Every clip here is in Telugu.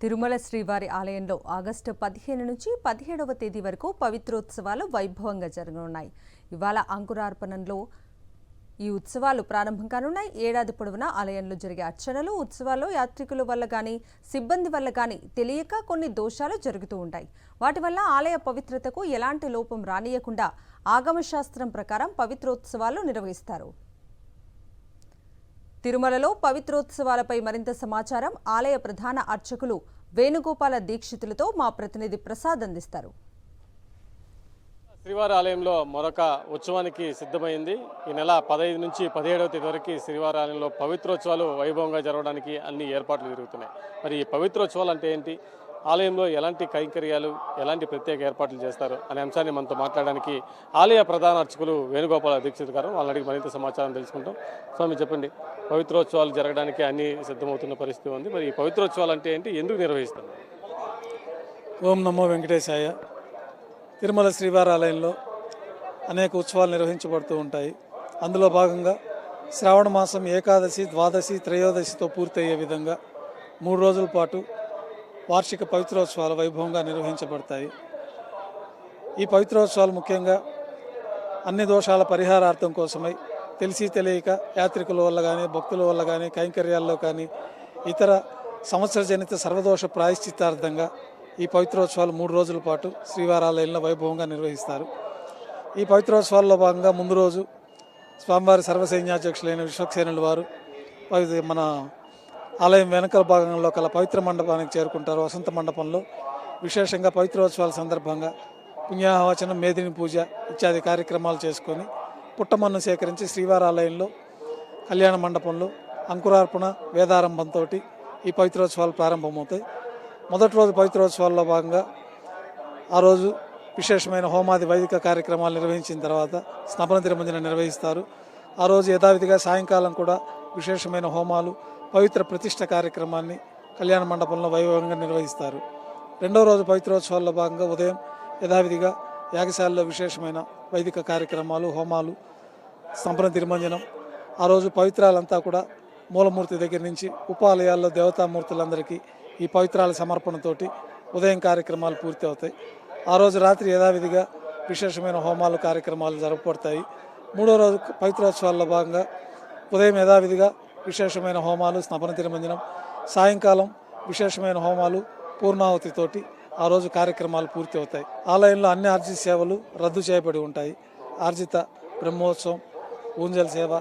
తిరుమల శ్రీవారి ఆలయంలో ఆగస్టు 15 నుంచి 17వ తేదీ వరకు పవిత్రోత్సవాలు వైభవంగా జరగనున్నాయి. ఇవాళ అంకురార్పణంలో ఈ ఉత్సవాలు ప్రారంభం కానున్నాయి. ఏడాది పొడవునా ఆలయంలో జరిగే అర్చనలు, ఉత్సవాల్లో యాత్రికుల వల్ల గానీ, సిబ్బంది వల్ల గానీ తెలియక కొన్ని దోషాలు జరుగుతూ ఉంటాయి. వాటి వల్ల ఆలయ పవిత్రతకు ఎలాంటి లోపం రానియకుండా ఆగమశాస్త్రం ప్రకారం పవిత్రోత్సవాలు నిర్వహిస్తారు. తిరుమలలో పవిత్రోత్సవాలపై మరింత సమాచారం ఆలయ ప్రధాన అర్చకులు వేణుగోపాల దీక్షితులతో మా ప్రతినిధి ప్రసాద్ అందిస్తారు. శ్రీవారి ఆలయంలో మరొక ఉత్సవానికి సిద్ధమైంది. ఈ నెల 15 నుంచి 17వ తేదీ వరకు శ్రీవారి ఆలయంలో పవిత్రోత్సవాలు వైభవంగా జరగడానికి అన్ని ఏర్పాట్లు జరుగుతున్నాయి. మరి ఈ పవిత్రోత్సవాలు అంటే ఏంటి, ఆలయంలో ఎలాంటి కైంకర్యాలు, ఎలాంటి ప్రత్యేక ఏర్పాట్లు చేస్తారు అనే అంశాన్ని మనతో మాట్లాడడానికి ఆలయ ప్రధాన అర్చకులు వేణుగోపాల దీక్షిత్ గారు, వాళ్ళని అడిగి మరింత సమాచారం తెలుసుకుంటాం. స్వామి చెప్పండి, పవిత్రోత్సవాలు జరగడానికి అన్ని సిద్ధమవుతున్న పరిస్థితి ఉంది. మరి ఈ పవిత్రోత్సవాలు అంటే ఏంటి, ఎందుకు నిర్వహిస్తారు? ఓం నమో వెంకటేశాయ. తిరుమల శ్రీవారి ఆలయంలో అనేక ఉత్సవాలు నిర్వహించబడుతూ ఉంటాయి. అందులో భాగంగా శ్రావణ మాసం ఏకాదశి, ద్వాదశి, త్రయోదశితో పూర్తయ్యే విధంగా 3 రోజుల పాటు వార్షిక పవిత్రోత్సవాలు వైభవంగా నిర్వహించబడతాయి. ఈ పవిత్రోత్సవాలు ముఖ్యంగా అన్ని దోషాల పరిహారార్థం కోసమై తెలిసి తెలియక యాత్రికుల వల్ల కానీ, భక్తుల వల్ల కానీ, కైంకర్యాల్లో కానీ, ఇతర సంవత్సరజనిత సర్వదోష ప్రాయశ్చిత్తార్థంగా ఈ పవిత్రోత్సవాలు 3 రోజుల పాటు శ్రీవారాలయంలో వైభవంగా నిర్వహిస్తారు. ఈ పవిత్రోత్సవాల్లో భాగంగా ముందు రోజు స్వామివారి సర్వసైన్యాధ్యక్షులైన విశ్వక్సేనుల వారు మన ఆలయం వెనకల భాగంలో కల పవిత్ర మండపానికి చేరుకుంటారు. వసంత మండపంలో విశేషంగా పవిత్రోత్సవాల సందర్భంగా పుణ్యాహవచనం, మేదిని పూజ ఇత్యాది కార్యక్రమాలు చేసుకొని పుట్టమన్ను సేకరించి శ్రీవారి ఆలయంలో కళ్యాణ మండపంలో అంకురార్పణ, వేదారంభంతో ఈ పవిత్రోత్సవాలు ప్రారంభమవుతాయి. మొదటి రోజు పవిత్రోత్సవాల్లో భాగంగా ఆ రోజు విశేషమైన హోమాది వైదిక కార్యక్రమాలు నిర్వహించిన తర్వాత స్నపన తిరుమంజనం నిర్వహిస్తారు. ఆ రోజు యథావిధిగా సాయంకాలం కూడా విశేషమైన హోమాలు, పవిత్ర ప్రతిష్ఠ కార్యక్రమాన్ని కళ్యాణ మండపంలో వైభవంగా నిర్వహిస్తారు. రెండవ రోజు పవిత్రోత్సవాల్లో భాగంగా ఉదయం యథావిధిగా యాగశాలలో విశేషమైన వైదిక కార్యక్రమాలు, హోమాలు, స్నపన తిరుమంజనం. ఆ రోజు పవిత్రాలంతా కూడా మూలమూర్తి దగ్గర నుంచి ఉపాలయాల్లో దేవతామూర్తులందరికీ ఈ పవిత్రాల సమర్పణతోటి ఉదయం కార్యక్రమాలు పూర్తి అవుతాయి. ఆ రోజు రాత్రి యథావిధిగా విశేషమైన హోమాలు, కార్యక్రమాలు జరపబడతాయి. మూడో రోజు పవిత్రోత్సవాల్లో భాగంగా ఉదయం యథావిధిగా విశేషమైన హోమాలు, స్నపన తిరుమంజనం, సాయంకాలం విశేషమైన హోమాలు, పూర్ణాహుతితోటి ఆ రోజు కార్యక్రమాలు పూర్తి అవుతాయి. ఆలయంలో అన్ని ఆర్జిత సేవలు రద్దు చేయబడి ఉంటాయి. ఆర్జిత బ్రహ్మోత్సవం, ఊంజల్ సేవ,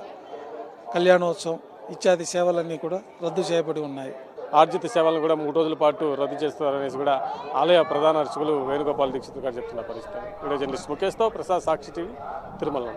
కళ్యాణోత్సవం ఇత్యాది సేవలన్నీ కూడా రద్దు చేయబడి ఉన్నాయి. ఆర్జిత సేవలను కూడా 3 రోజుల పాటు రద్దు చేస్తారనేసి కూడా ఆలయ ప్రధాన అర్చకులు వేణుగోపాల దీక్షిత్ గారు చెప్తున్న పరిస్థితి. వీడియో జర్నలిస్ట్ ముఖేష్తో ప్రసాద్, సాక్షి టీవీ, తిరుమల.